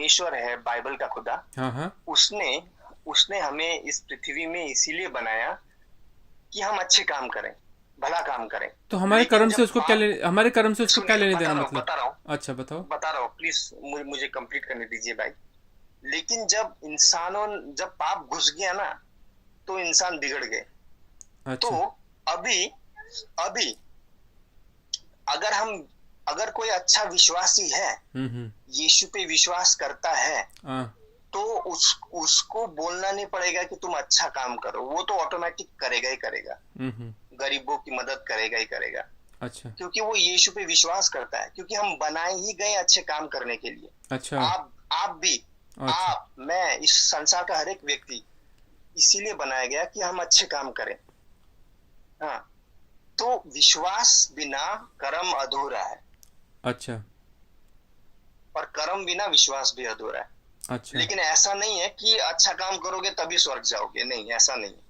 परमेश्वर है, बाइबल का खुदा, हाँ हाँ। उसने उसने हमें इस पृथ्वी में इसीलिए बनाया कि हम अच्छे काम करें, भला काम करें। तो हमारे लेकिन कर्म से जब उसको क्या पाप, ले, हमारे कर्म से उसको क्या सुनिए, लेने बता देना रहा हूँ मतलब? बता रहा हूँ अच्छा बताओ। बता रहा हूँ प्लीज, मुझे कंप्लीट करने दीजिए भाई। लेकिन जब इंसानों, जब पाप घुस गया ना, तो इंसान बिगड़ गए। तो अच्छा। अभी अभी अगर हम, अगर कोई अच्छा विश्वासी है, हम्म। यीशु पे विश्वास करता है, हाँ। तो उसको बोलना नहीं पड़ेगा कि तुम अच्छा काम करो, वो तो ऑटोमेटिक करेगा ही करेगा। हम्म। गरीबों की मदद करेगा ही करेगा, अच्छा। क्योंकि वो यीशु पे विश्वास करता है, क्योंकि हम बनाए ही गए अच्छे काम करने के लिए। अच्छा। आप भी, अच्छा। आप, मैं, इस संसार का हर एक व्यक्ति इसीलिए बनाया गया कि हम अच्छे काम करें। हाँ, तो विश्वास बिना कर्म अधूरा है, अच्छा। और कर्म बिना विश्वास भी अधूरा है। अच्छा। लेकिन ऐसा नहीं है कि अच्छा काम करोगे तभी स्वर्ग जाओगे, नहीं, ऐसा नहीं है।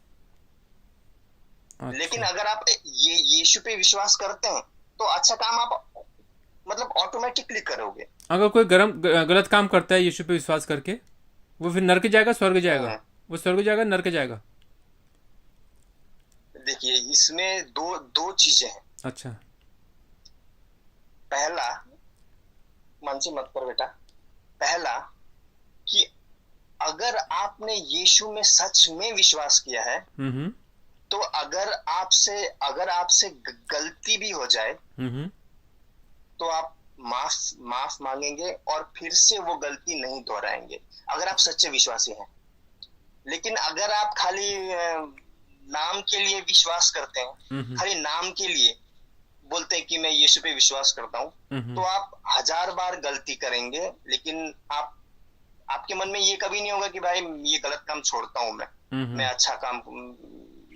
लेकिन अच्छा। अगर आप ये यीशु पे विश्वास करते हैं, तो अच्छा काम आप मतलब ऑटोमेटिकली करोगे। अगर कोई गलत काम करता है यीशु पे विश्वास करके, वो फिर नरक जाएगा स्वर्ग जाएगा? हम्म, वो स्वर्ग जाएगा नरक जाएगा? देखिए, इसमें दो दो चीजें हैं। अच्छा। पहला, मन से मत कर बेटा। पहला, कि अगर आपने यीशु में सच में विश्वास किया है, हम्म। तो अगर आपसे गलती भी हो जाए, हम्म। तो आप माफ माफ मांगेंगे और फिर से वो गलती नहीं दोहराएंगे, अगर आप सच्चे विश्वासी हैं। लेकिन अगर आप खाली नाम के लिए विश्वास करते हैं, हम्म। खाली नाम के लिए बोलते हैं कि मैं यीशु पे विश्वास करता हूँ, तो हम्म। आप 1000 बार गलती करेंगे, लेकिन आपके मन में ये कभी नहीं होगा कि भाई ये गलत काम छोड़ता हूं मैं हम्म। अच्छा काम,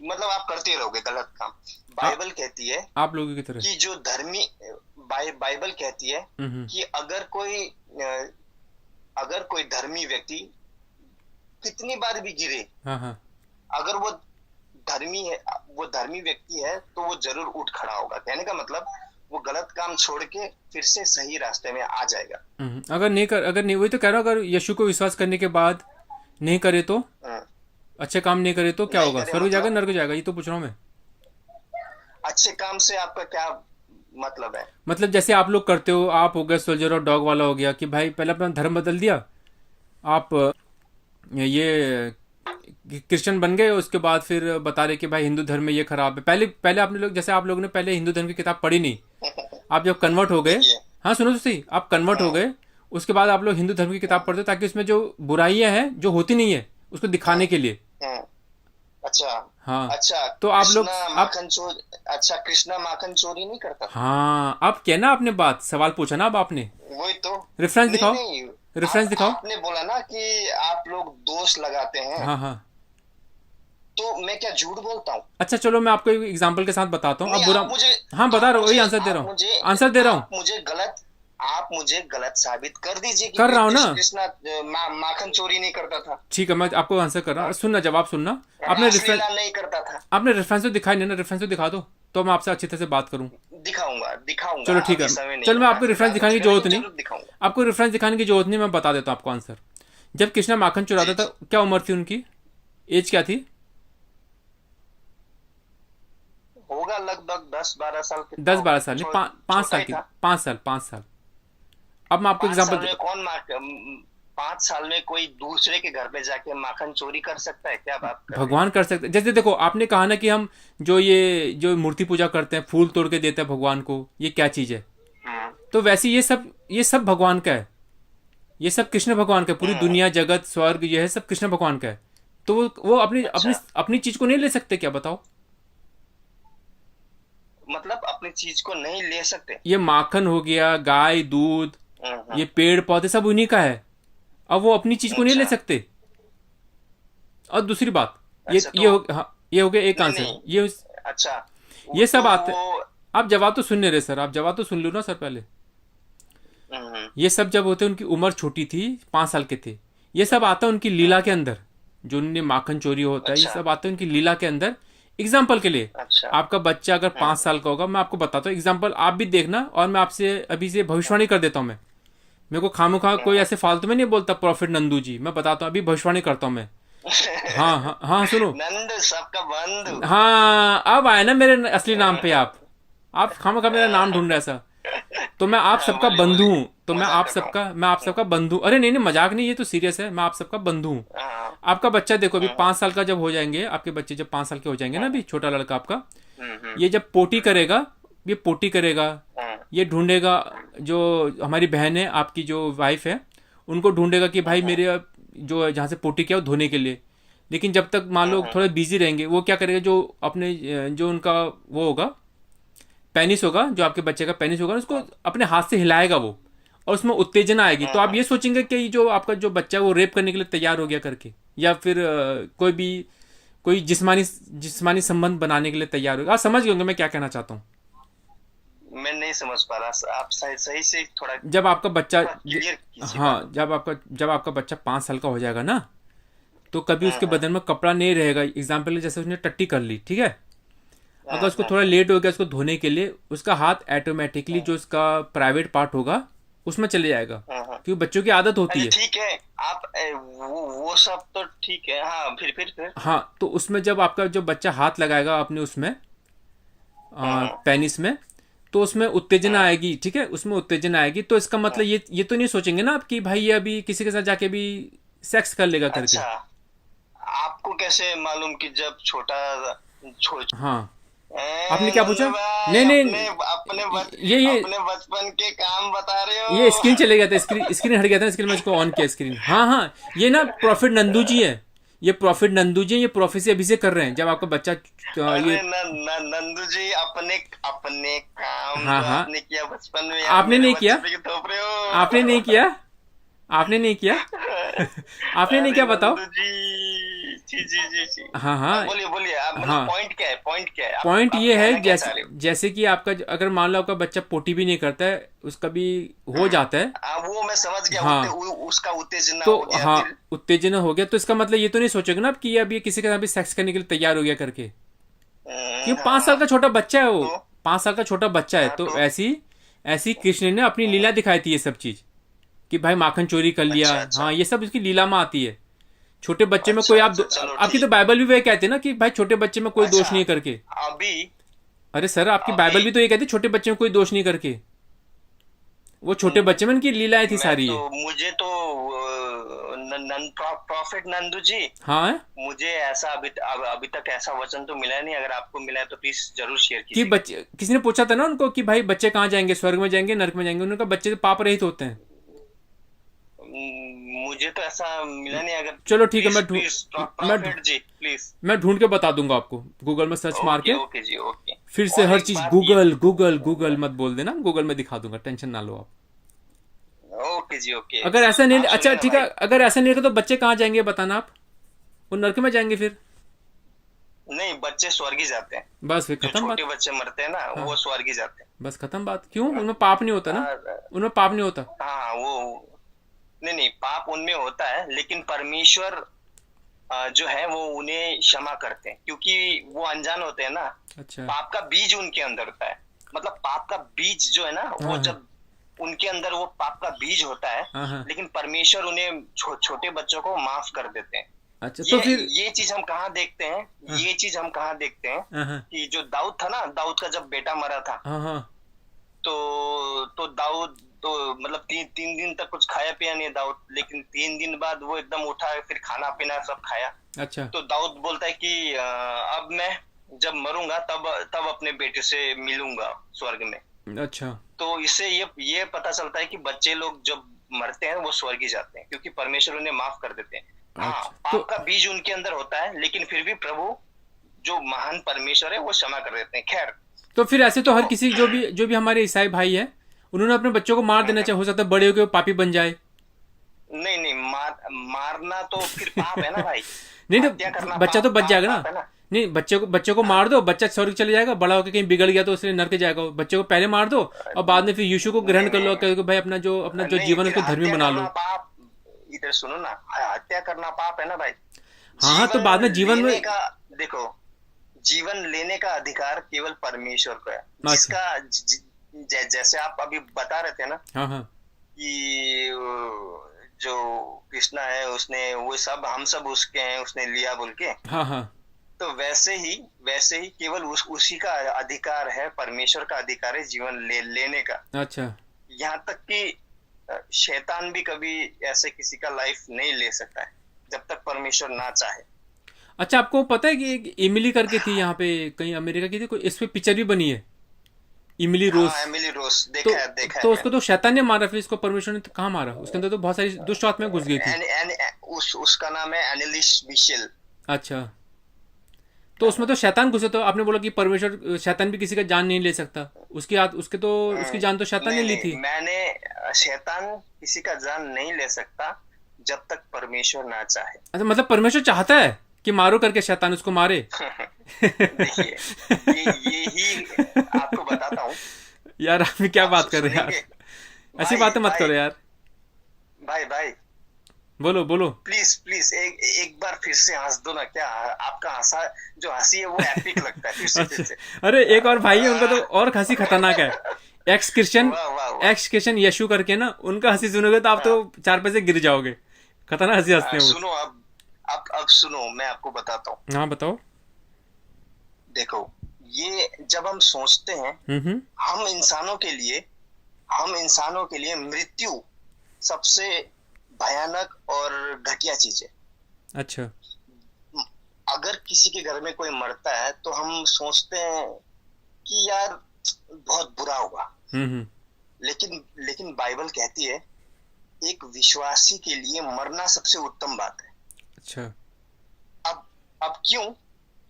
मतलब आप करते रहोगे गलत काम। आ- बाइबल कहती है आप लोगों की तरह। कि जो धर्मी, बाइबल कहती है हम्म। कि अगर कोई धर्मी व्यक्ति कितनी बार भी गिरे, हाँ हाँ। अगर धर्मी है वो धर्मी व्यक्ति है, तो वो जरूर उठ खड़ा होगा। कहने का मतलब, वो गलत काम छोड़ के फिर से सही रास्ते में आ जाएगा। अगर नहीं, वही तो कह रहा हूँ, अगर यीशु को विश्वास करने के बाद नहीं करे तो, हम्म, अच्छे काम नहीं करे तो क्या नहीं होगा? करे स्वर्ग जाएगा मतलब, नरक जाएगा? ये तो पूछ रहा हूँ मैं। अच्छे काम से आपका क्या मतलब है? मतलब जैसे आप लोग करते हो, आप हो गए सोल्जर और डॉग वाला हो गया कि भाई पहले अपना धर्म बदल दिया, आप ये क्रिश्चियन बन गए, उसके बाद फिर बता रहे कि भाई हिंदू धर्म में ये खराब है। पहले पहले आपने लोग, जैसे आप लोगों ने पहले हिंदू धर्म की किताब पढ़ी नहीं, आप जब कन्वर्ट हो गए, देखिए, हाँ सुनो तो सही, आप कन्वर्ट हो हम्म, गए, उसके बाद आप लोग हिंदू धर्म की किताब पढ़ते हो ताकि उसमें जो बुराइयां हैं जो होती नहीं है उसको दिखाने हम्म, के लिए। हम्म, अच्छा, हाँ। अच्छा, तो आप लोग आप, अच्छा, कृष्णा माखन चोरी नहीं करता था? हाँ आप क्या ना, आपने बात सवाल पूछा ना अब आपने, वही तो। रेफरेंस नहीं दिखाओ, नहीं, रेफरेंस दिखाओ। आपने बोला ना कि आप लोग दोष लगाते हैं, हाँ हाँ। तो मैं क्या झूठ बोलता हूँ? अच्छा चलो मैं आपको एक एग्जांपल के साथ बताता हूँ, अब नहीं, बुरा, हाँ बता रहा हूँ, वही आंसर दे रहा हूँ, आंसर दे रहा हूँ, आप मुझे गलत साबित कर दीजिए कि कर रहा हूँ ना। कृष्णा माखन चोरी नहीं करता था। ठीक है मैं आपको आंसर कर रहा हूँ, हाँ? सुनना, जवाब सुनना। आपने रेफरेंस, रासलीला नहीं करता था। आपने रेफरेंस तो दिखाई नहीं ना, रेफरेंस तो दिखा दो तो मैं आपसे अच्छी तरह से बात करूँ। दिखाऊंगा दिखाऊंगा, चलो ठीक है, अभी समय नहीं चलो मैं है आपको काफी रेफरेंस बात हो दिखाने की चुका है, जरूरत लेकिन नहीं, जरूर दिखाऊंगा। आपको रेफरेंस दिखाने की जरूरत नहीं, मैं बता देता हूँ आपको आंसर। जब कृष्णा माखन जी चुराता था जी, क्या उम्र थी उनकी, एज क्या थी? होगा लगभग 10-12 साल, कितना दस होगा, बारह साल नहीं, पाँच छोटा साल ही की, था। 5 साल, 5 साल। अब मैं आपको 5 साल एग्जाम्पल, में कौन 5 साल में कोई दूसरे के घर पे जाके माखन चोरी कर सकता है? क्या बात कर रहे हैं? भगवान कर सकते, जैसे देखो आपने कहा ना कि हम जो मूर्ति पूजा करते हैं, फूल तोड़ के देते हैं भगवान को, ये क्या चीज़ है? हम्म, तो वैसे ये सब भगवान का है, ये सब कृष्ण भगवान का है, पूरी हम्म, दुनिया जगत स्वर्ग ये है सब कृष्ण भगवान का है। तो वो अपनी अपनी अच्छा, अपनी चीज को नहीं ले सकते क्या, बताओ? मतलब अपनी चीज को नहीं ले सकते? ये माखन हो गया, गाय दूध, ये पेड़ पौधे सब उन्हीं का है, अब वो अपनी चीज को नहीं ले अच्छा, सकते। और दूसरी बात, अच्छा, तो हाँ, ये हो गया एक नहीं आंसर, नहीं, ये अच्छा, वो ये तो सब आते। वो, आप जवाब तो सुन नहीं रहे सर, आप जवाब तो सुन लो ना सर पहले। हम्म, ये सब जब होते उनकी उम्र छोटी थी, 5 साल के थे, ये सब आता है उनकी लीला हम्म, के अंदर, जो उनने माखन चोरी होता है ये अच्छा, सब आता है उनकी लीला के अंदर। एग्जाम्पल के लिए, अच्छा, आपका बच्चा अगर पाँच हम्म, साल का होगा, मैं आपको बताता हूँ एग्जाम्पल, आप भी देखना, और मैं आपसे अभी से भविष्यवाणी कर देता हूँ मैं, मेरे को खामोखा कोई ऐसे फालतू में नहीं बोलता प्रॉफिट नंदू जी, मैं बताता हूँ, अभी भविष्यवाणी करता हूँ मैं। हाँ हाँ हाँ, सुनो। नंद सबका बंधु। हाँ, अब आए ना मेरे असली नाम पे आप खामोखा मेरा नाम ढूंढ रहे ऐसा। तो मैं आप हाँ, सबका बोलिए बंधु बोलिए। हूँ, तो मजाक कर रहा हूँ। मैं आप सबका बंधु, अरे नहीं नहीं मजाक नहीं, ये तो सीरियस है, मैं आप सबका बंधु हूँ। हाँ। आपका बच्चा देखो अभी हम्म 5 साल का जब हो जाएंगे, आपके बच्चे जब 5 साल के हो जाएंगे ना, अभी हम्म छोटा लड़का आपका, हम्म ये जब पोटी करेगा, ये पोटी करेगा, हम्म ये ढूंढेगा, जो हमारी बहन है आपकी जो वाइफ है, उनको ढूंढेगा कि भाई हम्म मेरे जो जहाँ से पोटी किया वो धोने के लिए। लेकिन जब तक मान लो हम्म थोड़ा बिजी रहेंगे, वो क्या करेगा, जो अपने जो उनका वो होगा, पेनिस होगा, जो आपके बच्चे का पेनिस होगा, उसको अपने हाथ से हिलाएगा वो, और उसमें उत्तेजना आएगी, तो आप हम्म। ये सोचेंगे कि जो आपका जो बच्चा है वो रेप करने के लिए तैयार हो गया करके, या फिर कोई जिस्मानी जिस्मानी संबंध बनाने के लिए तैयार हो गया। आप समझ गए होंगे मैं क्या कहना चाहता हूँ। मैं नहीं समझ पा रहा, आप सही सही से थोड़ा जब आपका बच्चा थोड़ा क्लियर कीजिए हाँ, बात। जब आपका बच्चा 5 साल का हो जाएगा ना, तो कभी उसके हम्म बदन में कपड़ा नहीं रहेगा, एग्जाम्पल जैसे उसने टट्टी कर ली, ठीक है, अगर उसको हम्म थोड़ा लेट हो गया उसको धोने के लिए, उसका हाथ ऑटोमेटिकली जो उसका प्राइवेट पार्ट होगा उसमें चले जाएगा, हम्म। क्योंकि बच्चों की आदत होती अच्छा है। ठीक है, आप वो सब तो ठीक है। हाँ, फिर। हाँ, तो उसमें जब आपका जो बच्चा हाथ लगाएगा अपने उसमें हम्म पेनिस में, तो उसमें उत्तेजना हम्म आएगी, ठीक है, उसमें उत्तेजना आएगी, तो इसका मतलब हम्म। ये तो नहीं सोचेंगे ना आप कि भाई ये अभी किसी के साथ जाके भी सेक्स कर लेगा करके। अच्छा, आपको कैसे मालूम कि जब छोटा छो हाँ, आपने क्या नंद पूछा? नहीं भाई, नहीं, ये अपने बचपन के काम बता रहे ये हो। स्क्रीन चले गया था, स्क्रीन स्क्रीन हट गया था, इसके लिए मैं इसको ऑन किया स्क्रीन। हाँ हाँ, ये ना प्रॉफिट नंदू जी है, ये प्रॉफिट नंदू जी हैं, ये प्रोफेसी अभी से कर रहे हैं, जब आपका बच्चा ये। अरे नंदू जी, अपने अपने काम हाँ जो हाँ, आपने किया बचपन में, आप आपने मेरे नहीं बच्चे किया, पे क्यों थोप रहे आपने नहीं हो? किया, आपने नहीं किया आपने नहीं अरे किया, बताओ। नंदू जी। हाँ हाँ बोलिए बोलिए, आप मतलब हाँ, पॉइंट क्या है, पॉइंट आप ये है, कहना क्या चाह जैसे रहे हो? जैसे कि आपका अगर मान लो आपका बच्चा पोटी भी नहीं करता है, उसका भी हो जाता है। वो मैं समझ गया, हाँ, उसका उत्तेजना तो हो गया हाँ, फिर। उत्तेजना हो गया, तो इसका मतलब ये तो नहीं सोचोगे ना आप कि ये अभी किसी के साथ भी सेक्स करने के लिए तैयार हो गया करके, क्योंकि पांच हाँ। साल का छोटा बच्चा है वो, तो 5 साल का छोटा बच्चा है, हाँ तो तो ऐसी ऐसी कृष्ण ने अपनी लीला दिखाई थी ये सब चीज, कि भाई माखन चोरी कर लिया। अच्छा हाँ, अच्छा ये सब इसकी लीला में आती है। छोटे बच्चे में कोई अच्छा आप अच्छा, चलो आपकी तो ठीक। बाइबल भी वही कहते हैं ना कि भाई छोटे बच्चे में कोई अच्छा, दोष नहीं करके। अभी अरे सर, आपकी अभी बाइबल भी तो ये कहती है छोटे बच्चे में कोई दोष नहीं करके, वो छोटे बच्चे में उनकी लीलाएं थी मैं सारी तो ये। मुझे तो प्रॉफिट नंदू जी, हाँ है? मुझे ऐसा अभी तक ऐसा वचन तो मिला नहीं। अगर आपको मिला है तो प्लीज जरूर शेयर कि कीजिएगा। बच्चे, किसी ने पूछा था ना उनको कि भाई बच्चे कहाँ जाएंगे, स्वर्ग में जाएंगे नरक में जाएंगे, उन्होंने कहा बच्चे तो पाप रहित होते हैं। मुझे तो ऐसा मिला नहीं। अगर चलो ठीक है, प्लीज प्लीज मैं प्रॉफिट जी प्लीज। मैं ढूंढ के बता दूंगा आपको, गूगल में सर्च मार ओके के। ओके जी, ओके। फिर से और हर एक चीज बात ये, गूगल गूगल गूगल मत बोल देना, गूगल में दिखा दूंगा, टेंशन ना लो आप। ओके जी ओके। अगर ऐसा नहीं, आप अच्छा सुनिए ना ठीक है, भाई। अगर ऐसा नहीं होगा तो बच्चे कहाँ जाएंगे बताना आप? वो नरक में जाएंगे फिर। नहीं, बच्चे स्वर्ग ही जाते हैं। बस फिर जो खत्म बात। छोटे बच्चे मरते हैं ना, हाँ, वो स्वर्ग ही जाते बस खत्म बात। क्यों? उनमें पाप नहीं होता हैं। ना, उनमें पाप नहीं होता। हाँ वो, नहीं पाप उनमें होता है, लेकिन परमेश्वर जो है वो उन्हें क्षमा करते हैं, क्योंकि वो अनजान होते हैं ना। अच्छा। पाप का बीज उनके अंदर होता है। मतलब पाप का बीज जो है ना, वो हाँ जब उनके अंदर वो पाप का बीज होता है, हाँ हाँ। लेकिन परमेश्वर उन्हें छोटे बच्चों को माफ कर देते हैं। अच्छा, तो फिर ये चीज हम कहाँ देखते हैं? हाँ ये चीज हम कहाँ देखते हैं हाँ हाँ कि जो दाऊद था ना, दाऊद का जब बेटा मरा था, हाँ हाँ, तो दाऊद तो मतलब तीन दिन तक कुछ खाया पिया नहीं दाऊद, लेकिन 3 दिन बाद वो एकदम उठा, फिर खाना पीना सब खाया। अच्छा तो दाऊद बोलता है कि अब मैं जब मरूंगा तब तब अपने बेटे से मिलूंगा स्वर्ग में। अच्छा तो इससे ये पता चलता है कि बच्चे लोग जब मरते हैं वो स्वर्ग ही जाते हैं, क्योंकि परमेश्वर उन्हें माफ कर देते हैं। हाँ, अच्छा, पाप तो का बीज उनके अंदर होता है, लेकिन फिर भी प्रभु जो महान परमेश्वर है वो क्षमा कर देते हैं। खैर, फिर ऐसे तो हर तो किसी जो भी हमारे ईसाई भाई है, उन्होंने अपने बच्चों को मार देना चाहिए, हो सकता है बड़े होकर वो पापी बन जाए। नहीं मारना तो फिर पाप है ना भाई। नहीं हत्या तो करना बच्चा तो बच जाएगा पाप ना। है ना। नहीं, बच्चे को मार दो, बच्चा स्वर्ग चले जाएगा, बड़ा होकर कहीं बिगड़ गया तो उसने नरक जाएगा। बच्चे को पहले मार दो और बाद में फिर यीशु को ग्रहण नहीं कर लो, नहीं क्योंकि भाई अपना जो नहीं, जीवन है फिर उसको धर्मी हत्या बना करना लो। पाप। इधर सुनो ना, हत्या करना पाप है ना भाई। हाँ हाँ, तो जीवन बाद में जीवन लेने में। का, देखो, जीवन लेने का अधिकार केवल परमेश्वर को है, अच्छा। जिसका जैसे आप अभी बता रहे थे ना हाँ हाँ कि जो कृष्णा है उसने वो सब हम सब उसके हैं उसने लिया बोल के। हाँ हाँ। तो वैसे ही केवल उसी का अधिकार है, परमेश्वर का अधिकार है जीवन लेने का। अच्छा यहाँ तक कि शैतान भी कभी ऐसे किसी का लाइफ नहीं ले सकता है जब तक परमेश्वर ना चाहे। अच्छा, आपको पता है कि एक इमिली करके थी यहाँ पे, कहीं अमेरिका की थी, कोई इस पे पिक्चर भी बनी है, इमिली रोज। हाँ, एमिली रोज तो देखा है तो उसको मैंने। तो शैतान ने मारा, फिर इसको परमेश्वर ने तो कहाँ मारा? उसके अंदर तो बहुत सारी दुष्ट आत्माएं घुस गई थी। उसका नाम है एनिलिस बिशेल। अच्छा, तो उसमें तो शैतान घुसे, तो आपने बोला कि परमेश्वर, शैतान भी किसी का जान नहीं ले सकता, उसके तो उसकी जान तो शैतान ने नहीं ली नहीं, थी। मैंने शैतान किसी का जान नहीं ले सकता जब तक परमेश्वर ना चाहे। अच्छा, मतलब परमेश्वर चाहता है कि मारो करके शैतान उसको मारे। देखिए, ये ही आपको बताता हूँ। यार आप क्या आप बात कर रहे हैं यार, सुनेंगे? ऐसी भाई बातें मत भाई करो यार। भाई, बोलो बोलो। प्लीज प्लीज एक बार फिर से हंस दो ना। क्या आपका हंसा, जो हंसी है वो एपिक लगता है। फिर अच्छा, से अरे एक और भाई है, उनका तो और हंसी खतरनाक है। एक्स क्रिश्चियन, वाह वाह वाह। एक्स क्रिश्चियन यशु करके ना, उनका हंसी सुनोगे तो आप तो हाँ, चार पैसे गिर जाओगे। खतरनाक हंसी हंसते हैं वो। सुनो अब सुनो, मैं आपको बताता हूँ। हाँ बताओ। देखो, ये जब हम सोचते हैं, हम्म। हम इंसानों के लिए हम इंसानों के लिए मृत्यु सबसे भयानक और घटिया चीज है। अच्छा। अगर किसी के घर में कोई मरता है तो हम सोचते हैं कि यार बहुत बुरा होगा। हम्म। लेकिन लेकिन बाइबल कहती है एक विश्वासी के लिए मरना सबसे उत्तम बात है। अच्छा। अब अब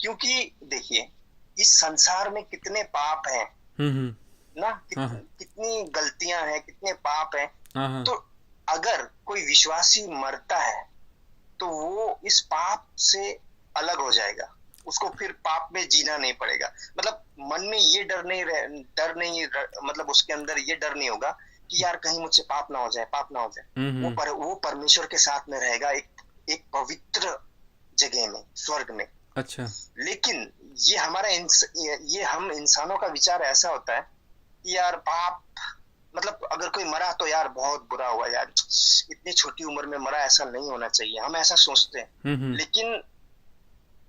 क्योंकि देखिए, इस संसार में कितने पाप हैं हम्म। ना, हाँ हाँ। कितनी गलतियां हैं, कितने पाप हैं। हाँ हाँ। तो अगर कोई विश्वासी मरता है तो वो इस पाप से अलग हो जाएगा। उसको फिर पाप में जीना नहीं पड़ेगा। मतलब मन में ये मतलब उसके अंदर ये डर नहीं होगा कि यार कहीं मुझसे पाप ना हो जाए, पाप ना हो जाए। हम्म। वो परमेश्वर के साथ में रहेगा, एक पवित्र जगह में, स्वर्ग में। अच्छा। लेकिन ये हम इंसानों का विचार ऐसा होता है कि यार पाप, मतलब अगर कोई मरा तो यार बहुत बुरा हुआ यार, इतनी छोटी उम्र में मरा, ऐसा नहीं होना चाहिए, हम ऐसा सोचते हैं। हम्म।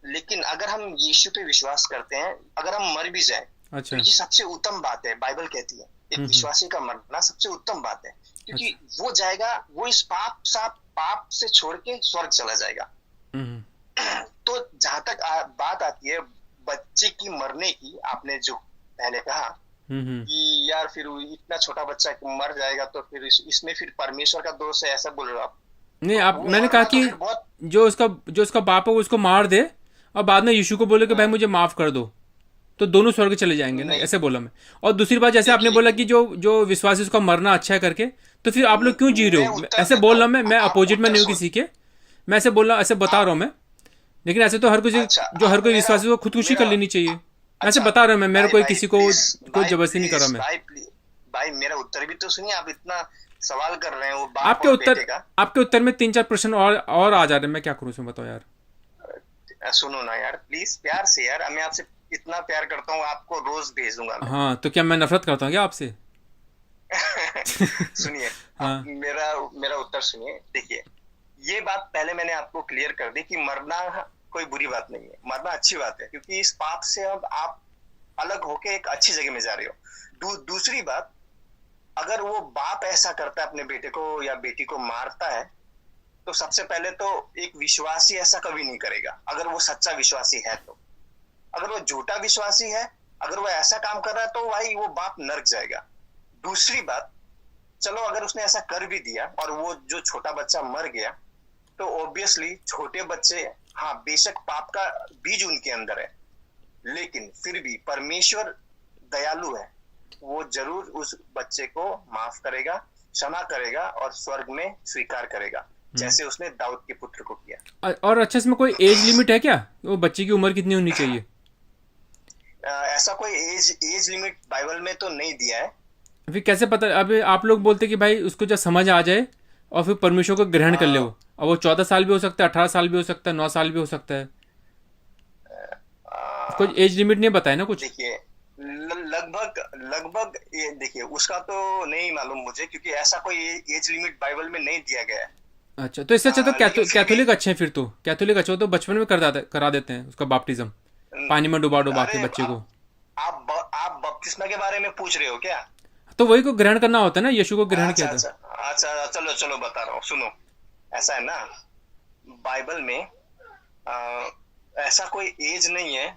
लेकिन अगर हम यीशु पे विश्वास करते हैं, अगर हम मर भी जाए तो अच्छा। ये सबसे उत्तम बात है। बाइबल कहती है एक विश्वासी का मरना सबसे उत्तम बात है, क्योंकि अच्छा। वो जाएगा, वो इस पाप से छोड़ के स्वर्ग चला जाएगा। हम्म। तो जहां तक बात आती है बच्चे की मरने की, आपने जो पहले कहा हम्म। कि यार फिर इतना छोटा बच्चा मर जाएगा तो फिर इसमें फिर परमेश्वर का दोष है, ऐसा बोल रहे हो आप? नहीं, तो आप, वो मैंने कहा मरना तो कि फिर बहुत। जो उसका बाप है वो उसको मार दे, और बाद में यीशु को बोले कि भाई मुझे माफ कर दो, तो दोनों स्वर्ग चले जाएंगे ना, नहीं, ऐसे बोला मैं। और दूसरी बात, जैसे आपने देखिए, बोला कि जो जो विश्वासी उसका मरना अच्छा है करके, तो फिर आप लोग क्यों जी रहे मैं हो? उत्तर ऐसे देता बोल रहा हूँ, हूं मैं आप अपोजिट में उत्तर नहीं हूँ सुन। किसी के। मैं ऐसे बोल रहा हूँ, ऐसे बता रहा हूँ मैं। लेकिन ऐसे तो हर कोई, अच्छा, जो हर आप कोई विश्वासी को खुदकुशी कर मेरा लेनी चाहिए। मैं ऐसे अच्छा, बता रहा हूँ, मैं मेरे भाई कोई भाई किसी को प्लीज, कोई जबरदस्ती नहीं कर रहा मैं। भाई प्लीज, भाई मेरा उत्तर भी तो सुनिए। आप इतना सवाल कर रहे हैं वो बाप आपके और उत्तर बेटे का। आपके उत्तर में 3-4 प्रश्न और आ जा रहे हैं, मैं क्या करूँ उसमें, बताओ यार। सुनो ना यार, प्लीज प्यार से यार, मैं आपसे इतना प्यार करता हूँ, आपको रोज भेज दूंगा मैं। हाँ, तो क्या मैं नफरत करता हूँ क्या आपसे? सुनिए, आप हाँ। मेरा उत्तर सुनिए। देखिए, ये बात पहले मैंने आपको क्लियर कर दी कि मरना कोई बुरी बात नहीं है, मरना अच्छी बात है, क्योंकि इस पाप से अब आप अलग होके एक अच्छी जगह में जा रहे हो। दूसरी बात, अगर वो बाप ऐसा करता है, अपने बेटे को या बेटी को मारता है, तो सबसे पहले तो एक विश्वासी ऐसा कभी नहीं करेगा, अगर वो सच्चा विश्वासी है तो। अगर वो झूठा विश्वासी है, अगर वो ऐसा काम कर रहा है, तो भाई वो बाप नरक जाएगा। दूसरी बात, चलो अगर उसने ऐसा कर भी दिया और वो जो छोटा बच्चा मर गया, तो ऑब्वियसली छोटे बच्चे, हाँ बेशक पाप का बीज उनके अंदर है, लेकिन फिर भी परमेश्वर दयालु है, वो जरूर उस बच्चे को माफ करेगा, क्षमा करेगा और स्वर्ग में स्वीकार करेगा, जैसे उसने दाऊद के पुत्र को किया। और अच्छा, इसमें कोई एज लिमिट है क्या? वो बच्चे की उम्र कितनी होनी चाहिए? ऐसा कोई एज लिमिट बाइबल में तो नहीं दिया है। फिर कैसे पता? अब आप लोग बोलते कि भाई उसको जब समझ आ जाए और फिर परमेश्वर को ग्रहण कर ले वो, और वो 14 साल भी हो सकता है, 18 साल भी हो सकता है, 9 साल भी हो सकता है। कोई एज लिमिट नहीं बताया ना कुछ? देखिए, लगभग लगभग ये देखिए, उसका तो नहीं मालूम मुझे, क्योंकि ऐसा कोई एज लिमिट बाइबल में नहीं दिया गया है। अच्छा, तो इससे अच्छा तो लेकिन फिर भी कैथोलिक अच्छे हैं फिर तो। कैथोलिक अच्छे हो तो बचपन में करा देते हैं उसका बैप्टिज्म, पानी में डुबा डुबा के अरे बच्चे को। आप बपतिस्मा के बारे में पूछ रहे हो क्या? तो वही को ग्रहण करना होता है ना, यीशु को ग्रहण अच्छा किया था। अच्छा अच्छा, चलो चलो बता रहा हूँ, सुनो। ऐसा है ना, बाइबल में आ, ऐसा कोई एज नहीं है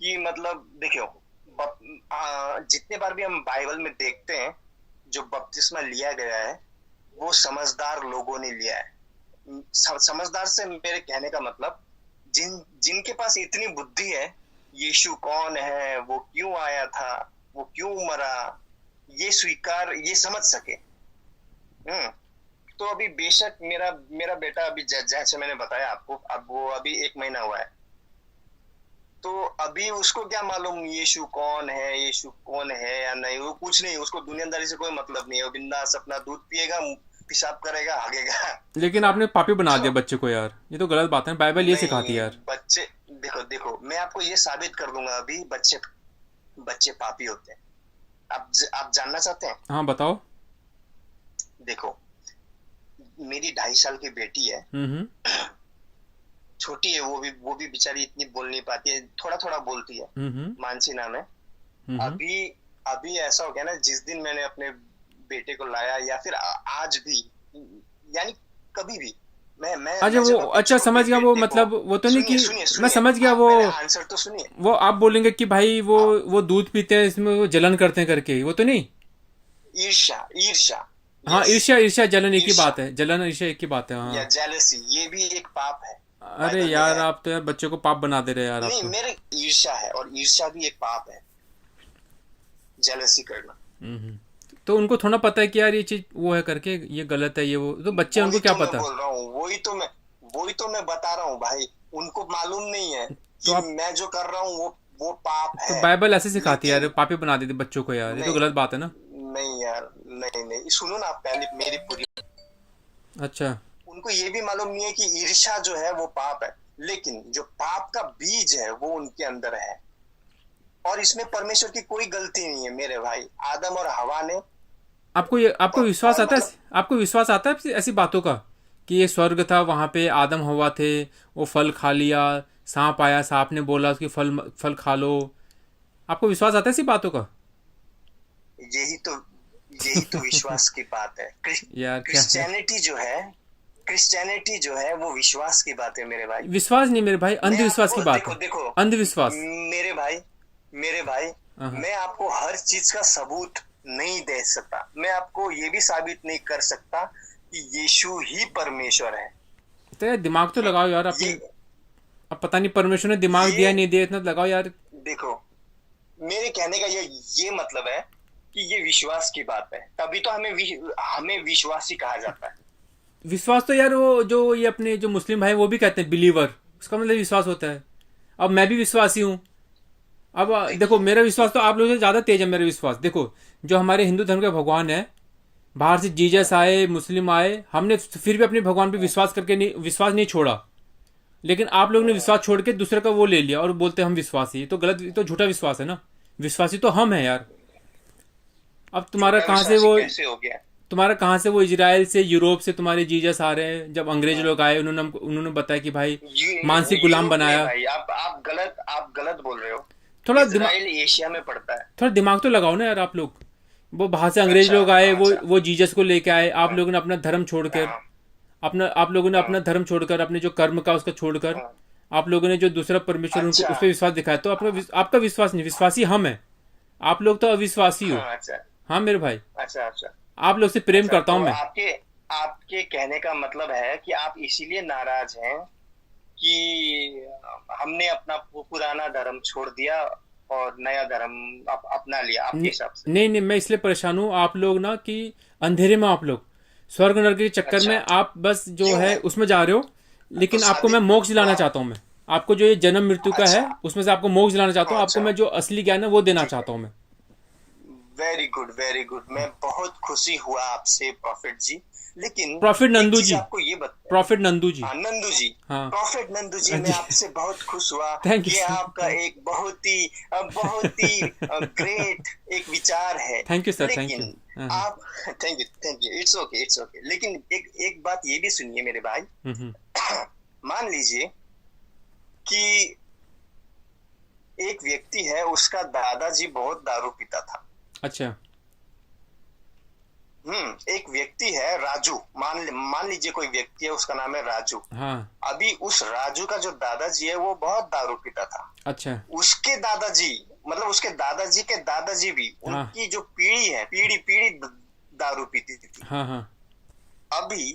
कि मतलब देखियो, जितने बार भी हम बाइबल में देखते हैं जो बपतिस्मा लिया गया है वो समझदार लोगों ने लिया है। समझदार से मेरे कहने का मतलब जिनके पास इतनी बुद्धि है, यीशु कौन है, वो क्यों आया था, वो क्यों मरा, ये समझ सके। तो अभी बेशक मेरा बेटा अभी जैसे मैंने बताया आपको, अब वो अभी 1 महीना हुआ है, तो अभी उसको क्या मालूम यीशु कौन है या नहीं, वो कुछ नहीं, उसको दुनियादारी से कोई मतलब नहीं है। वो बिंदास अपना दूध पिएगा, पेशाब करेगा, भागेगा। लेकिन आपने पापी बना दिया बच्चे को यार, ये तो गलत बात है, बाइबल ये सिखाती है नहीं, यार। बच्चे देखो देखो, मैं आपको ये साबित कर दूंगा अभी, बच्चे पापी होते हैं। आप जानना चाहते हैं? हाँ बताओ। देखो, मेरी 2.5 साल की बेटी है, छोटी है, वो भी बेचारी इतनी बोल नहीं पाती है, थोड़ा थोड़ा बोलती है। मानसी नाम है। अभी ऐसा हो गया ना, जिस दिन मैंने अपने बेटे को लाया या फिर आज भी, यानी कभी भी, मैं अच्छा वो, अच्छा समझ गया वो, मतलब वो तो नहीं कि मैं समझ गया वो आंसर तो सुनिए। वो आप बोलेंगे कि भाई वो दूध पीते हैं इसमें वो जलन करते हैं करके, वो तो नहीं। ईर्ष्या ईर्ष्या हाँ, यस, ईर्ष्या ईर्ष्या जलन एक ही ईर्ष्या बात है, जलन ईर्ष्या एक ही बात है। या हाँ। जेलसी, ये भी एक पाप है, अरे बाइबल में यार है। आप तो यार बच्चे को पाप बना दे रहे हैं यार आप नहीं, तो। मेरे ईर्ष्या है, और ईर्ष्या भी एक पाप है, जेलसी करना। तो उनको थोड़ा पता है कि यार ये चीज वो है करके, ये गलत है, ये वो, तो बच्चे उनको वही क्या तो मैं पता। बोल रहा हूँ, वही तो मैं बता रहा हूँ भाई, उनको मालूम नहीं है तो कि आप, मैं जो कर रहा हूँ वो पाप तो है। बाइबल ऐसे सिखाती है यार, लेकिन पापी बना देती बच्चों को यार, ये तो नहीं गलत बात है ना। नहीं यार, नहीं नहीं, सुनो ना, आप पहले मेरी पूरी। अच्छा। उनको ये भी मालूम नहीं है कि ईर्ष्या जो है वो पाप है, लेकिन जो पाप का बीज है वो उनके अंदर है, और इसमें परमेश्वर की कोई गलती नहीं है मेरे भाई। आदम और हवा ने, आपको विश्वास और आता है, मतलब, आपको विश्वास आता है ऐसी बातों का कि ये स्वर्ग था, वहां पे आदम हवा थे, वो फल खा लिया, सांप आया, सांप ने बोला उसकी फल फल खा लो। आपको विश्वास आता है ऐसी बातों का? यही तो यही तो विश्वास की बात है। यार क्या है? क्रिश्चियनिटी जो है वो विश्वास की बात है मेरे भाई। विश्वास नहीं मेरे भाई, मैं अंधविश्वास की आपको बात देखो है। देखो अंधविश्वास। मेरे भाई, हाँ। मैं आपको हर चीज का सबूत नहीं दे सकता, मैं आपको ये भी साबित नहीं कर सकता कि यीशु ही परमेश्वर है। तो यार दिमाग तो लगाओ यार अपनी। ये अब पता नहीं परमेश्वर ने दिमाग दिया ये नहीं दिया, इतना लगाओ यार। देखो, मेरे कहने का ये मतलब है कि ये विश्वास की बात है, तभी तो हमें विश्वासी कहा जाता है। विश्वास तो यार वो जो ये अपने जो मुस्लिम भाई वो भी कहते हैं बिलीवर, उसका मतलब विश्वास होता है। अब मैं भी विश्वासी हूँ। अब देखो मेरा विश्वास तो आप लोगों से ज़्यादा तेज है मेरा विश्वास। देखो जो हमारे हिंदू धर्म के भगवान है, बाहर से जीजस आए, मुस्लिम आए, हमने फिर भी अपने भगवान पे विश्वास नहीं छोड़ा। लेकिन आप लोगों ने विश्वास छोड़ के दूसरे का वो ले लिया और बोलते हैं हम विश्वासी। ये तो गलत, ये तो झूठा विश्वास है ना। विश्वासी तो हम हैं यार। अब झूठा विश्वासी कैसे हो गया? तुम्हारा कहाँ से वो इजराइल से, यूरोप से तुम्हारे जीजस आ रहे हैं। जब अंग्रेज लोग आए उन्होंने बताया कि भाई मानसिक गुलाम बनाया। भाई आप गलत बोल रहे हो। थोड़ा इजराइल एशिया में पड़ता है। थोड़ा दिमाग तो लगाओ ना यार आप लोग। वो बाहर से अंग्रेज लोग आए, वो जीसस को लेके आए। आप लोगों ने अपना धर्म छोड़कर, आप लोगों ने अपना धर्म छोड़कर, अपने जो कर्म का उसका छोड़कर, आप लोगों ने जो दूसरा परमेश्वर उनको उस पर विश्वास दिखाया। तो आपका विश्वास नहीं, विश्वासी हम है। आप लोग तो अविश्वासी हो। हाँ मेरे भाई। अच्छा, आप लोग से प्रेम करता हूँ मैं। आपके कहने का मतलब है कि आप इसीलिए नाराज हैं कि हमने अपना पुराना धर्म छोड़ दिया और नया धर्म अपना लिया आपके हिसाब से। नहीं, मैं इसलिए परेशान हूँ आप लोग ना कि अंधेरे में आप लोग स्वर्ग नरक के चक्कर में आप बस जो है उसमें जा रहे हो। लेकिन आपको मैं मोक्ष दिलाना चाहता हूँ। मैं आपको जो ये जन्म मृत्यु का है उसमें से आपको मोक्ष दिलाना चाहता हूँ। आपको मैं जो असली ज्ञान है वो देना चाहता हूँ मैं। Very good, very good. मैं बहुत खुशी हुआ आपसे प्रॉफिट जी। लेकिन प्रॉफिट एक नंदू चीज जी, आपको ये बता, प्रॉफिट नंदू जी। हाँ नंदू जी, हाँ प्रॉफिट नंदू जी, मैं जी, आपसे बहुत खुश हुआ। थैंक यू ये सर, आपका एक बहुत ही ग्रेट एक विचार है। Thank you sir, thank you. लेकिन हाँ हाँ। आप thank you, it's okay it's okay. लेकिन एक बात ये भी सुनिए मेरे भाई। हम्म। मान लीजिए कि एक व्यक्ति है, उसका दादाजी बहुत दारू पीता था। अच्छा। एक व्यक्ति है राजू, मान लीजिए कोई व्यक्ति है, उसका नाम है राजू। हाँ। अभी उस राजू का जो दादाजी है वो बहुत दारू पीता था। अच्छा। उसके दादाजी, मतलब उसके दादाजी के दादाजी भी, हाँ उनकी जो पीढ़ी है, पीढ़ी पीढ़ी दारू पीती थी। हाँ हाँ। अभी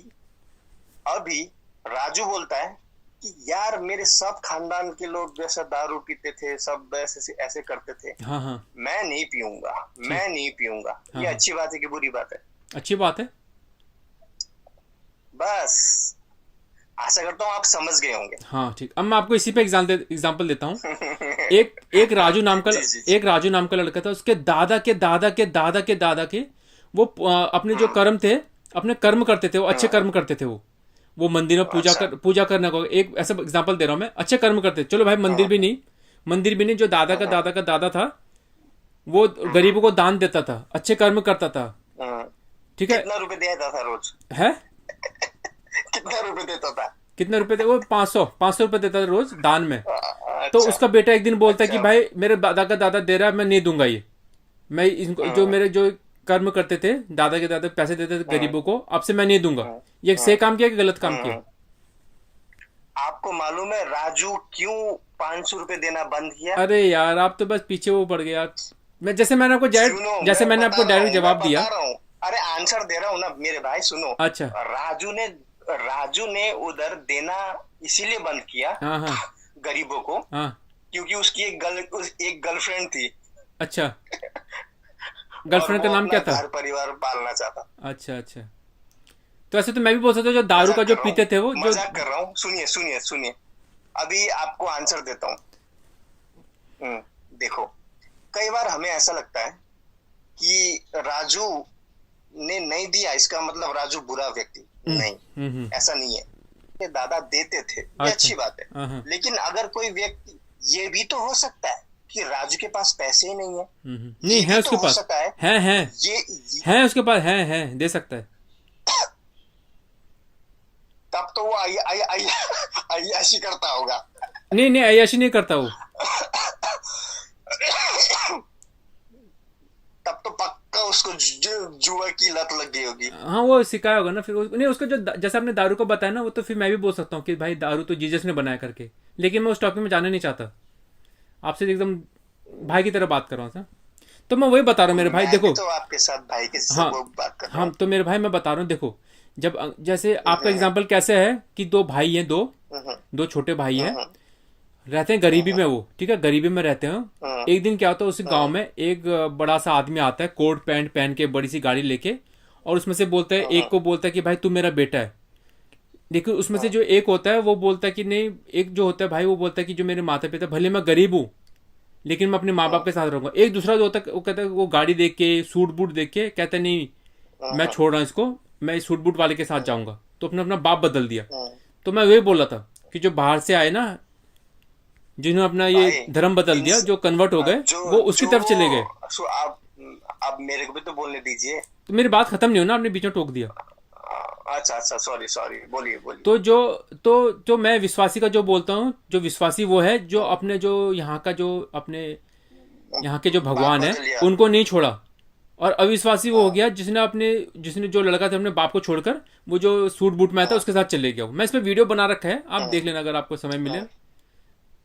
अभी राजू बोलता है कि यार मेरे सब खानदान के लोग जैसा दारू पीते थे, सब ऐसे ऐसे करते थे, हाँ हाँ। मैं नहीं पीऊंगा, मैं नहीं पीऊंगा। हाँ ये हाँ। अच्छी बात है कि बुरी बात है? अच्छी बात है। बस आशा करता हूँ आप समझ गए होंगे। हाँ ठीक, अब मैं आपको इसी पे एग्जाम्पल देता हूँ। एक एक राजू नाम का जी जी जी। एक राजू नाम का लड़का था, उसके दादा के दादा के दादा के दादा के वो अपने जो कर्म थे, अपने कर्म करते थे, वो अच्छे कर्म करते थे। वो मंदिर में अच्छा। पूजा करने को, एक ऐसा एग्जांपल दे रहा हूं मैं, अच्छे कर्म करते थे। चलो भाई, मंदिर भी नहीं, जो दादा का दादा था वो गरीबों को दान देता था, अच्छे कर्म करता था। ठीक है। कितना रुपए देता था रोज? है कितना रुपए देता था? कितने रुपए थे वो? 500 रुपए देता था रोज दान में। तो अच्छा उसका बेटा एक दिन बोलता है कि अच्छा। भाई मेरे दादा का दादा दे रहा है, मैं नहीं दूंगा ये, मैं इनको जो मेरे जो कर्म करते थे, दादा के दादा पैसे देते थे गरीबों को, अब से मैं नहीं दूंगा। ये सही काम किया कि गलत काम किया? आपको मालूम है राजू क्यों 500 रुपए देना बंद किया? अरे यार, आप तो बस पीछे वो पड़ गए यार। सुनो, मैंने आपको डायरेक्ट जवाब मैं दिया। बता रहा हूँ, अरे आंसर दे रहा हूँ ना मेरे भाई, सुनो। अच्छा। राजू ने उधर देना इसीलिए बंद किया, हाँ हाँ गरीबों को, हाँ। क्योंकि उसकी एक गर्लफ्रेंड थी। अच्छा, और गर्लफ्रेंड का वो नाम अपना क्या था? घर परिवार पालना चाहता। अच्छा अच्छा। तो ऐसे तो मैं भी बोल सकता हूँ, जो दारू का मजाक जो कर रहा पीते थे वो हूँ, जो। मजाक कर रहा हूँ। सुनिए सुनिए सुनिए, अभी आपको आंसर देता हूँ। देखो, कई बार हमें ऐसा लगता है कि राजू ने नहीं दिया, इसका मतलब राजू बुरा व्यक्ति नहीं। ऐसा नहीं है, ये दादा देते थे, ये अच्छी बात है। हाँ हाँ। लेकिन अगर कोई व्यक्ति, ये भी तो हो सकता है कि राजू के पास पैसे ही नहीं है। नहीं ये है भी उसके तो हो पास, सकता है। है ये है उसके पास, है दे सकता है। तब तो वो अय्याशी करता होगा। नहीं नहीं, अय्याशी नहीं करता वो। तब तो पक्का उसको जुआ की लत लग गई होगी। हाँ, वो सिखाया होगा ना फिर नहीं उसको, जो जैसे आपने दारू को बताया ना, वो तो फिर मैं भी बोल सकता हूँ कि भाई दारू तो जीसस ने बनाया करके। लेकिन मैं उस टॉपिक में जाना नहीं चाहता, आपसे एकदम भाई की तरह बात कर रहा हूँ सर। तो मैं वही बता रहा हूँ मेरे भाई, देखो। तो आपके साथ भाई के हाँ बात कर रहा हाँ, हूँ। तो मेरे भाई मैं बता रहा हूँ, देखो, जब जैसे आपका एग्जाम्पल कैसे है कि दो भाई हैं, दो छोटे भाई हैं, रहते हैं गरीबी में, वो ठीक है, गरीबी में रहते हैं। एक दिन क्या होता है, उस गांव में एक बड़ा सा आदमी आता है, कोट पैंट पहन के, बड़ी सी गाड़ी लेके, और उसमें से बोलता है, एक को बोलता है कि भाई तू मेरा बेटा है। लेकिन उसमें से जो एक होता है वो बोलता है कि नहीं, एक जो होता है भाई वो बोलता है कि जो मेरे माता पिता, भले मैं गरीब हूँ लेकिन मैं अपने माँ बाप के साथ रहूंगा। एक दूसरा जो होता है वो कहता है, वो गाड़ी देख के, सूट बूट देख के कहता है नहीं मैं छोड़ रहा हूँ इसको, मैं इस सूट बूट वाले के साथ जाऊंगा। तो अपना अपना बाप बदल दिया। तो मैं वही बोल रहा था कि जो बाहर से आए ना, जिन्होंने अपना ये धर्म बदल दिया, जो कन्वर्ट हो गए, वो उसकी तरफ चले गए। आप मेरे को भी तो बोलने दीजिए। तो मेरी बात खत्म नहीं हो ना, आपने बीच में टोक दिया। अच्छा सॉरी, बोलिए। तो जो मैं विश्वासी का जो बोलता हूँ, जो विश्वासी वो है जो अपने जो यहाँ का जो अपने यहाँ के जो भगवान है उनको नहीं छोड़ा। और अविश्वासी वो हो गया जिसने जो लड़का था अपने बाप को छोड़कर वो जो सूट बूट में आया था उसके साथ चले गया। मैं इस पे वीडियो बना रखा है, आप देख लेना अगर आपको समय मिले।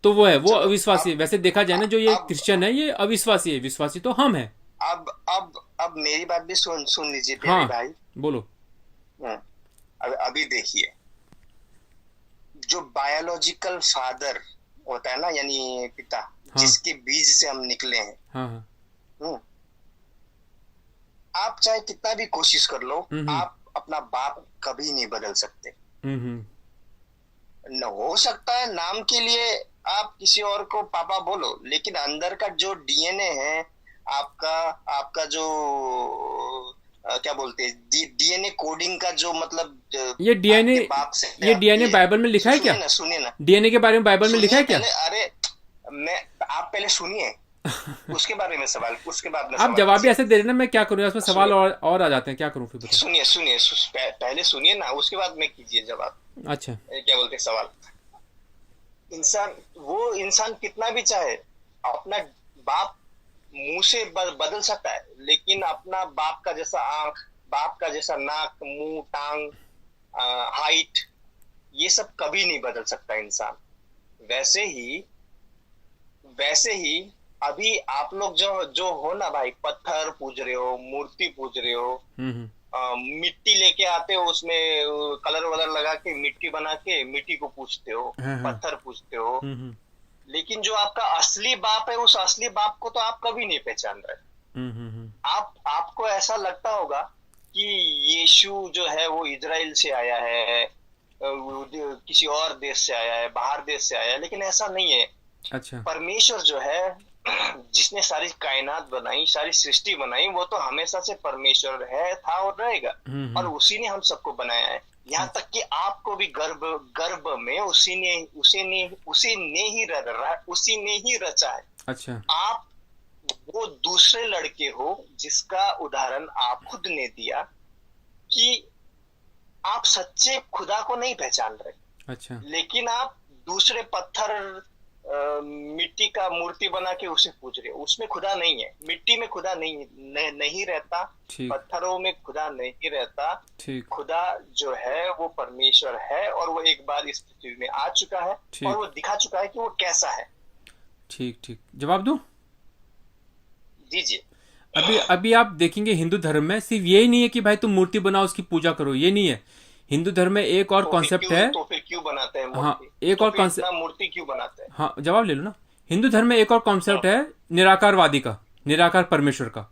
तो वो है, वो अविश्वासी है। वैसे देखा जाए ना, जो ये क्रिश्चियन है ये अविश्वासी है, विश्वासी तो हम है। अब मेरी बात भी सुन लीजिए हाँ भाई, बोलो। अभी देखिए, जो बायोलॉजिकल फादर होता है ना, यानी पिता, जिसके बीज से हम निकले हैं, हाँ आप चाहे कितना भी कोशिश कर लो, आप अपना बाप कभी नहीं बदल सकते। न हो सकता है नाम के लिए आप किसी और को पापा बोलो, लेकिन अंदर का जो डीएनए है आपका जो क्या बोलते हैं, डीएनए कोडिंग का जो मतलब ये डीएनए, आपके बाप से ये डीएनए बाइबल में लिखा है क्या? सुनिए ना, डीएनए के बारे में बाइबल में लिखा है क्या? पहले, अरे आप पहले सुनिए, उसके बारे में सवाल, उसके बाद में आप सवाल जवाब भी कीजिए। ऐसे दे रहे ना, मैं क्या करूँ, उसमें सवाल और आ जाते हैं, क्या करूँ फिर बताओ। सुनिए सुनिए, पहले सुनिए ना, उसके बाद में कीजिए जवाब। अच्छा, क्या बोलते हैं सवाल। वो इंसान कितना भी चाहे अपना बाप मुंह से बदल सकता है, लेकिन अपना बाप का जैसा आंख, बाप का जैसा नाक, मुंह, टांग, हाइट, ये सब कभी नहीं बदल सकता इंसान। वैसे ही अभी आप लोग जो जो हो ना भाई, पत्थर पूज रहे हो, मूर्ति पूज रहे हो, मिट्टी लेके आते हो, उसमें कलर वलर लगा के मिट्टी बना के मिट्टी को पूजते हो, पत्थर पूजते हो, लेकिन जो आपका असली बाप है, उस असली बाप को तो आप कभी नहीं पहचान रहे। आपको ऐसा लगता होगा कि यीशु जो है वो इजराइल से आया है, किसी और देश से आया है, बाहर देश से आया है, लेकिन ऐसा नहीं है। अच्छा, परमेश्वर जो है जिसने सारी कायनात बनाई, सारी सृष्टि बनाई, वो तो हमेशा से परमेश्वर है, था और रहेगा, और उसी ने हम सबको बनाया है। यहाँ तक कि आपको भी गर्भ में उसी ने ही रचा है। अच्छा, आप वो दूसरे लड़के हो जिसका उदाहरण आप खुद ने दिया कि आप सच्चे खुदा को नहीं पहचान रहे। अच्छा, लेकिन आप दूसरे पत्थर, मिट्टी का मूर्ति बना के उसे पूज रहे हो। उसमें खुदा नहीं है, मिट्टी में खुदा नहीं रहता, पत्थरों में खुदा नहीं रहता। खुदा जो है वो परमेश्वर है, और वो एक बार इस पृथ्वी में आ चुका है, और वो दिखा चुका है कि वो कैसा है। ठीक, जवाब दूं? दीजिए। अभी आप देखेंगे हिंदू धर्म में सिर्फ यही नहीं है कि भाई तुम मूर्ति बनाओ, उसकी पूजा करो, ये नहीं है। हिंदू धर्म में एक और कॉन्सेप्ट है। तो फिर क्यों बनाते हैं मूर्ति? हाँ, एक और कॉन्सेप्ट, मूर्ति क्यों बनाते हैं? हाँ, जवाब ले लो ना। हिंदू धर्म में एक और कॉन्सेप्ट है निराकारवादी का, निराकार परमेश्वर का।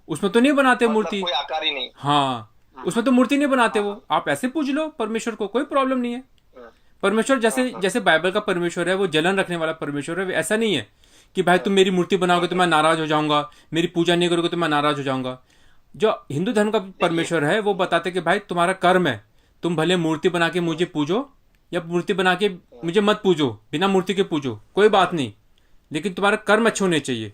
उसमें तो नहीं बनाते मूर्ति, कोई आकार ही नहीं। हाँ, उसमें तो मूर्ति नहीं बनाते वो। आप ऐसे पूछ लो परमेश्वर को, कोई प्रॉब्लम नहीं है। परमेश्वर जैसे बाइबल का परमेश्वर है, वो जलन रखने वाला परमेश्वर है। ऐसा नहीं है कि भाई तुम मेरी मूर्ति बनाओगे तो मैं नाराज हो जाऊंगा, मेरी पूजा नहीं करोगे तो मैं नाराज हो जाऊंगा। जो हिंदू धर्म का परमेश्वर है वो बताते कि भाई तुम्हारा कर्म है, तुम भले मूर्ति बना के मुझे पूजो या मूर्ति बना के मुझे मत पूजो, बिना मूर्ति के पूजो, कोई बात नहीं, लेकिन तुम्हारा कर्म अच्छे होने चाहिए।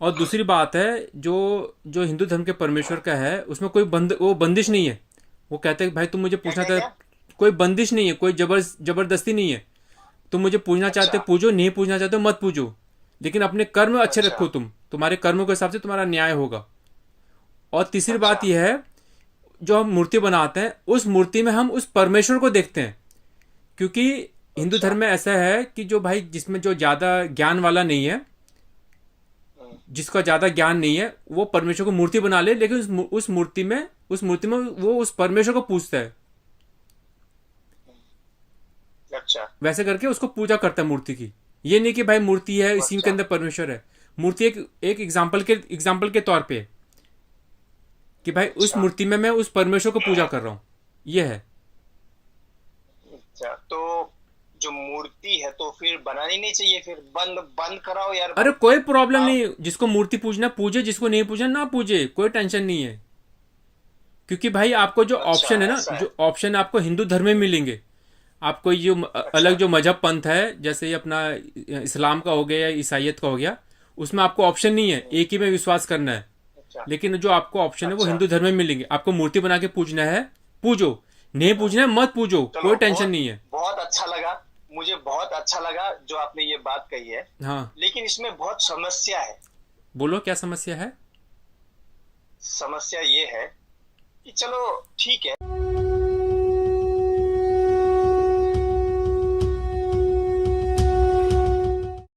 और दूसरी बात है, जो हिंदू धर्म के परमेश्वर का है उसमें कोई वो बंदिश नहीं है। वो कहते हैं भाई तुम मुझे पूछना चाहते, कोई बंदिश नहीं है, कोई जबरदस्ती नहीं है। तुम मुझे पूजना चाहते पूजो, नहीं पूजना चाहते मत पूजो, लेकिन अपने कर्म अच्छे रखो। तुम्हारे कर्मों के हिसाब से तुम्हारा न्याय होगा। और तीसरी बात यह है, जो हम मूर्ति बनाते हैं उस मूर्ति में हम उस परमेश्वर को देखते हैं, क्योंकि हिंदू धर्म में ऐसा है कि जो भाई जिसमें जो ज्यादा ज्ञान वाला नहीं है, जिसका ज्यादा ज्ञान नहीं है, वो परमेश्वर को मूर्ति बना ले, लेकिन उस मूर्ति में वो उस परमेश्वर को पूजता है। अच्छा, वैसे करके उसको पूजा करता है मूर्ति की। ये नहीं कि भाई मूर्ति है इसी के अंदर परमेश्वर है। मूर्ति एक एग्जाम्पल के तौर पे कि भाई उस मूर्ति में मैं उस परमेश्वर को पूजा कर रहा हूँ, ये है। अच्छा, तो जो मूर्ति है तो फिर बनानी नहीं चाहिए, फिर बंद कराओ यार। अरे कोई प्रॉब्लम नहीं, जिसको मूर्ति पूजना पूजे, जिसको नहीं पूजना ना पूजे, कोई टेंशन नहीं है। क्योंकि भाई आपको जो ऑप्शन है ना, जो ऑप्शन आपको हिंदू धर्म में मिलेंगे, आपको जो अलग जो मजहब पंथ है, जैसे अपना इस्लाम का हो गया या ईसाइयत का हो गया, उसमें आपको ऑप्शन नहीं है, एक ही में विश्वास करना है। लेकिन जो आपको ऑप्शन है वो हिंदू धर्म में मिलेंगे। आपको मूर्ति बना के पूजना है पूजो, नहीं पूजना है मत पूजो, कोई टेंशन नहीं है। बहुत अच्छा लगा, मुझे बहुत अच्छा लगा जो आपने ये बात कही है। हाँ, लेकिन इसमें बहुत समस्या है। बोलो क्या समस्या है? समस्या ये है कि चलो ठीक है,